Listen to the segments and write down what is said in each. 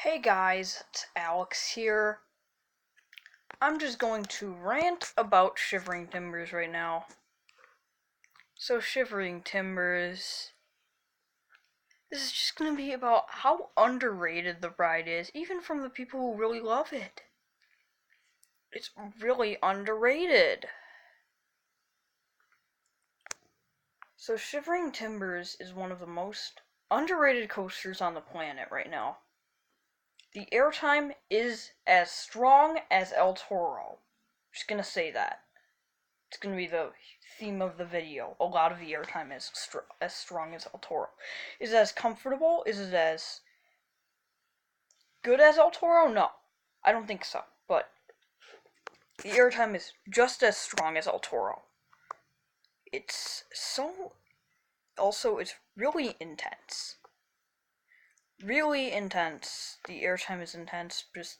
Hey guys, it's Alex here. I'm just going to rant about Shivering Timbers right now. So, Shivering Timbers. This is just going to be about how underrated the ride is, even from the people who really love it. It's really underrated. So, Shivering Timbers is one of the most underrated coasters on the planet right now. The airtime is as strong as El Toro. Just gonna say that. It's going to be the theme of the video. A lot of the airtime is as strong as El Toro. Is it as comfortable? Is it as good as El Toro? No. I don't think so. But the airtime is just as strong as El Toro. It's so... Also, it's really intense. Really intense. The airtime is intense. Just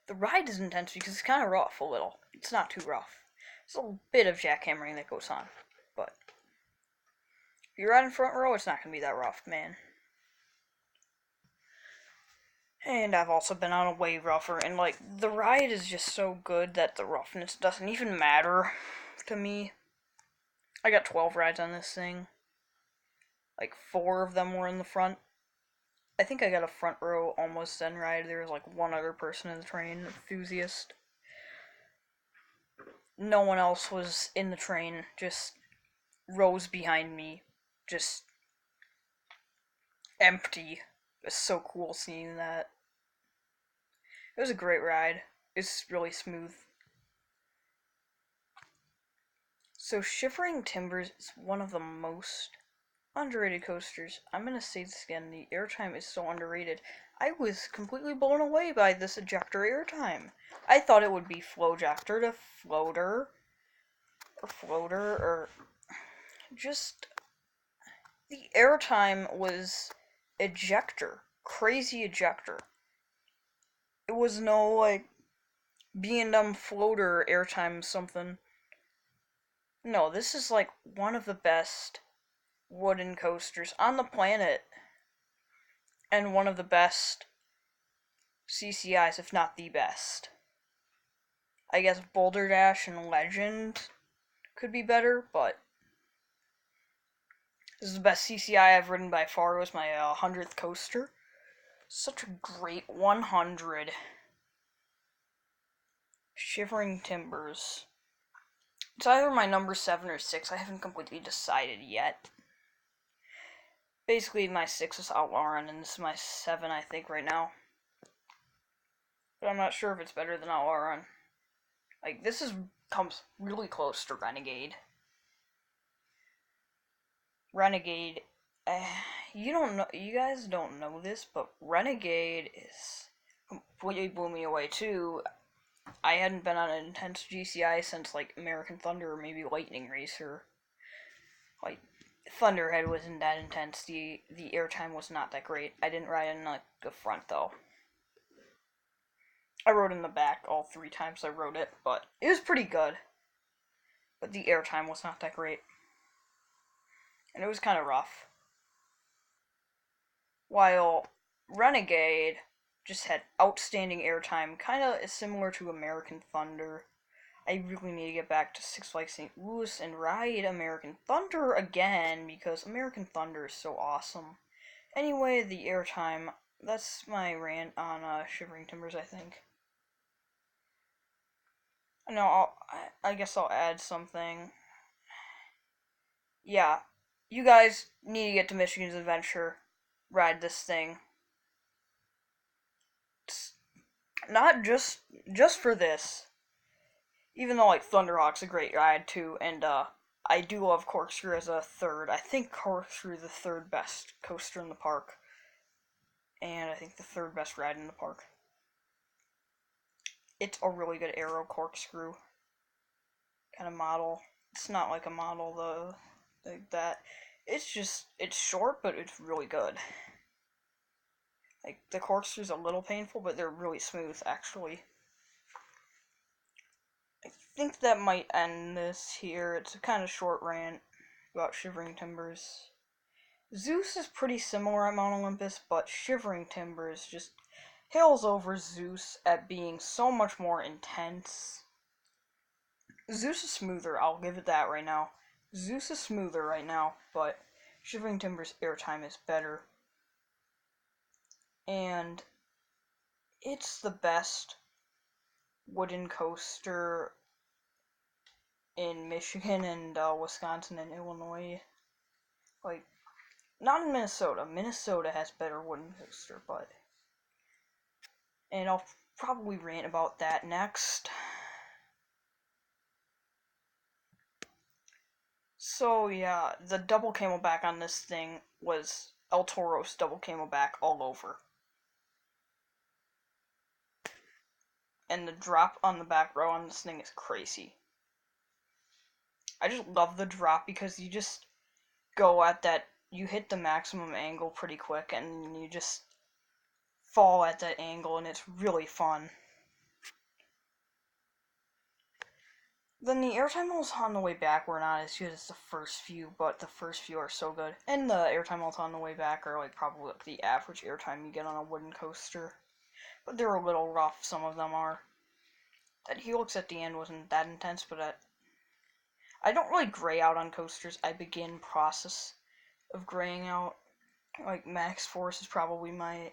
the ride is intense because it's kind of rough a little. It's not too rough. There's a bit of jackhammering that goes on. But if you're riding front row, it's not going to be that rough, man. And I've also been on a way rougher, and like the ride is just so good that the roughness doesn't even matter to me. I got 12 rides on this thing. Like 4 of them were in the front. I think I got a front row almost zen ride. There was like one other person in the train, enthusiast. No one else was in the train, just rows behind me, just empty. It was so cool seeing that. It was a great ride. It's really smooth. So Shivering Timbers is one of the most underrated coasters. I'm gonna say this again, the airtime is so underrated. I was completely blown away by this ejector airtime. I thought it would be flowjector to floater, or just the airtime was ejector. Crazy ejector. It was no like B&M floater airtime something. No, this is like one of the best wooden coasters on the planet, and one of the best CCIs, if not the best. I guess Boulder Dash and Legend could be better, but this is the best CCI I've ridden by far. It was my 100th coaster. Such a great 100. Shivering Timbers. It's either my number 7 or 6. I haven't completely decided yet. Basically, my 6 is Outlaw Run, and this is my 7, I think, right now. But I'm not sure if it's better than Outlaw Run. Like, this comes really close to Renegade. Renegade, you guys don't know this, but Renegade is completely blew me away too. I hadn't been on an intense GCI since like American Thunder or maybe Lightning Racer. Like Thunderhead wasn't that intense. The airtime was not that great. I didn't ride in like the front though. I rode in the back all 3 times I rode it, but it was pretty good. But the airtime was not that great. And it was kind of rough. While Renegade just had outstanding airtime, kind of similar to American Thunder. I really need to get back to Six Flags St. Louis and ride American Thunder again, because American Thunder is so awesome. Anyway, the airtime, that's my rant on Shivering Timbers, I think. No, I guess I'll add something. Yeah, you guys need to get to Michigan's Adventure, ride this thing. It's not just for this. Even though like Thunderhawk's a great ride too, and I do love Corkscrew as a third. I think Corkscrew the third best coaster in the park, and I think the third best ride in the park. It's a really good aero corkscrew kind of model. It's not like a model though like that. It's short, but it's really good. Like the corkscrew's a little painful, but they're really smooth actually. I think that might end this here. It's a kind of short rant about Shivering Timbers. Zeus is pretty similar at Mount Olympus, but Shivering Timbers just hails over Zeus at being so much more intense. Zeus is smoother, I'll give it that right now. Zeus is smoother right now, but Shivering Timber's airtime is better. And it's the best wooden coaster in Michigan and Wisconsin and Illinois. Like, not in Minnesota. Minnesota has better wooden coaster, but... And I'll probably rant about that next. So yeah, the double camelback on this thing was El Toro's double camelback all over. And the drop on the back row on this thing is crazy. I just love the drop because you just go at that, you hit the maximum angle pretty quick and you just fall at that angle and it's really fun. Then the airtime modes on the way back were not as good as the first few, but the first few are so good. And the airtime modes on the way back are like probably like the average airtime you get on a wooden coaster. But they're a little rough, some of them are. That helix at the end wasn't that intense, but I don't really gray out on coasters. I begin process of graying out. Like Max Force is probably my